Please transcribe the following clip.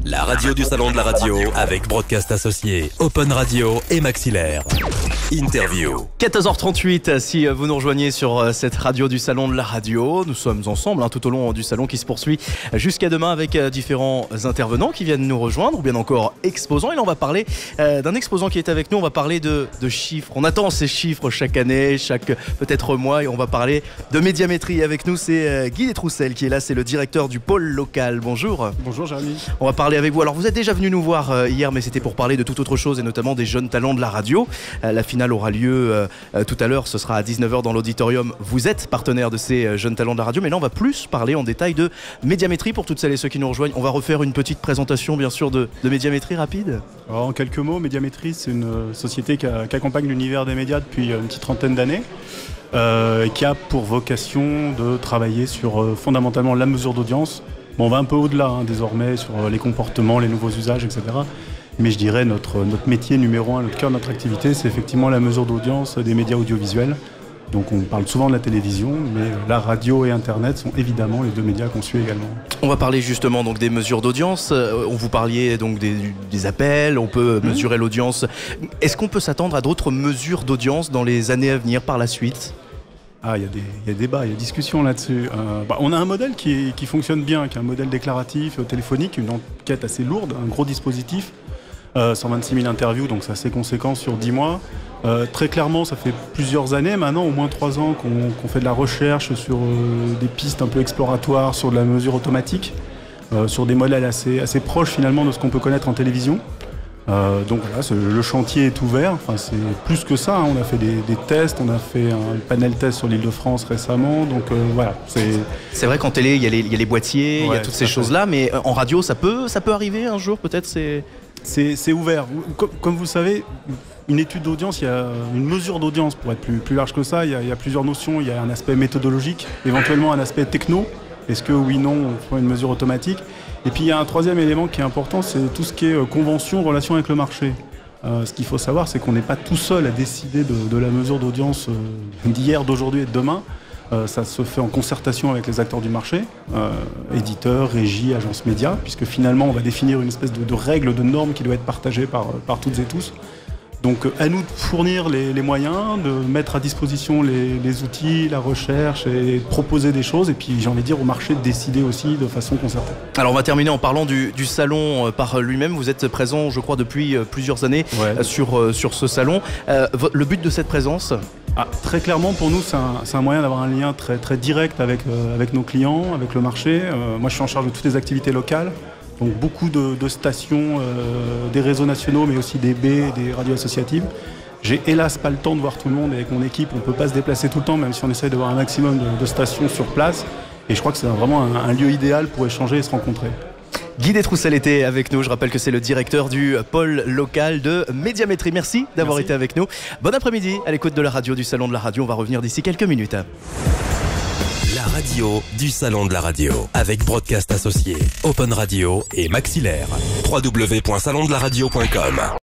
La radio du salon de la radio avec Broadcast Associé, Open Radio et Maxillaire. Interview. 14h38, si vous nous rejoignez sur cette radio du salon de la radio, nous sommes ensemble tout au long du salon qui se poursuit jusqu'à demain avec différents intervenants qui viennent nous rejoindre ou bien encore exposants. Et là on va parler d'un exposant qui est avec nous, on va parler de chiffres. On attend ces chiffres chaque année, chaque peut-être mois et on va parler de médiamétrie. Avec nous c'est Guy Détroussel qui est là, c'est le directeur du pôle local. Bonjour. Bonjour Jérémy. On va parler avec vous. Alors vous êtes déjà venu nous voir hier mais c'était pour parler de toute autre chose et notamment des jeunes talents de la radio. La finale aura lieu tout à l'heure, ce sera à 19h dans l'auditorium. Vous êtes partenaire de ces jeunes talents de la radio, mais là on va plus parler en détail de médiamétrie pour toutes celles et ceux qui nous rejoignent. On va refaire une petite présentation bien sûr de médiamétrie rapide. Alors, en quelques mots, Médiamétrie c'est une société qui accompagne l'univers des médias depuis une petite trentaine d'années et qui a pour vocation de travailler sur fondamentalement la mesure d'audience. Bon, on va un peu au-delà désormais sur les comportements, les nouveaux usages, etc. Mais je dirais notre métier numéro un, notre cœur de notre activité, c'est effectivement la mesure d'audience des médias audiovisuels. Donc on parle souvent de la télévision, mais la radio et Internet sont évidemment les deux médias qu'on suit également. On va parler justement donc des mesures d'audience. On vous parliez donc des appels, on peut mesurer l'audience. Est-ce qu'on peut s'attendre à d'autres mesures d'audience dans les années à venir par la suite ? Ah, il y a débat, il y a discussion là-dessus. On a un modèle qui fonctionne bien, qui est un modèle déclaratif, téléphonique, une enquête assez lourde, un gros dispositif. 126 000 interviews, donc c'est assez conséquent sur 10 mois. Très clairement, ça fait plusieurs années maintenant, au moins 3 ans, qu'on fait de la recherche sur des pistes un peu exploratoires, sur de la mesure automatique, sur des modèles assez proches finalement de ce qu'on peut connaître en télévision. Donc voilà, le chantier est ouvert, enfin, c'est plus que ça, on a fait des tests, on a fait un panel test sur l'Île-de-France récemment, donc voilà. C'est vrai qu'en télé, il y a les boîtiers, il y a toutes ces choses-là, mais en radio, ça peut arriver un jour peut-être C'est ouvert. Comme vous le savez, une étude d'audience, il y a une mesure d'audience pour être plus large que ça. Il y a plusieurs notions. Il y a un aspect méthodologique, éventuellement un aspect techno. Est-ce que oui, non, on fait une mesure automatique. Et puis il y a un troisième élément qui est important, c'est tout ce qui est convention, relation avec le marché. Ce qu'il faut savoir, c'est qu'on n'est pas tout seul à décider de la mesure d'audience d'hier, d'aujourd'hui et de demain. Ça se fait en concertation avec les acteurs du marché, éditeurs, régies, agences médias, puisque finalement on va définir une espèce de règle, de norme qui doit être partagée par toutes et tous. Donc à nous de fournir les moyens, de mettre à disposition les outils, la recherche et de proposer des choses et puis j'ai envie de dire au marché de décider aussi de façon concertée. Alors on va terminer en parlant du salon par lui-même. Vous êtes présent je crois depuis plusieurs années sur ce salon. Le but de cette présence ? Très clairement pour nous c'est un moyen d'avoir un lien très, très direct avec nos clients, avec le marché. Moi je suis en charge de toutes les activités locales. Donc beaucoup de stations, des réseaux nationaux, mais aussi des baies, des radios associatives. J'ai hélas pas le temps de voir tout le monde et avec mon équipe, on ne peut pas se déplacer tout le temps, même si on essaye d'avoir un maximum de stations sur place. Et je crois que c'est vraiment un lieu idéal pour échanger et se rencontrer. Guy Détroussel était avec nous, je rappelle que c'est le directeur du pôle local de médiamétrie. Merci d'avoir été avec nous. Bon après-midi à l'écoute de la radio du salon de la radio, on va revenir d'ici quelques minutes. La radio du salon de la radio avec Broadcast Associé, Open Radio et Maxillaire. www.salondelaradio.com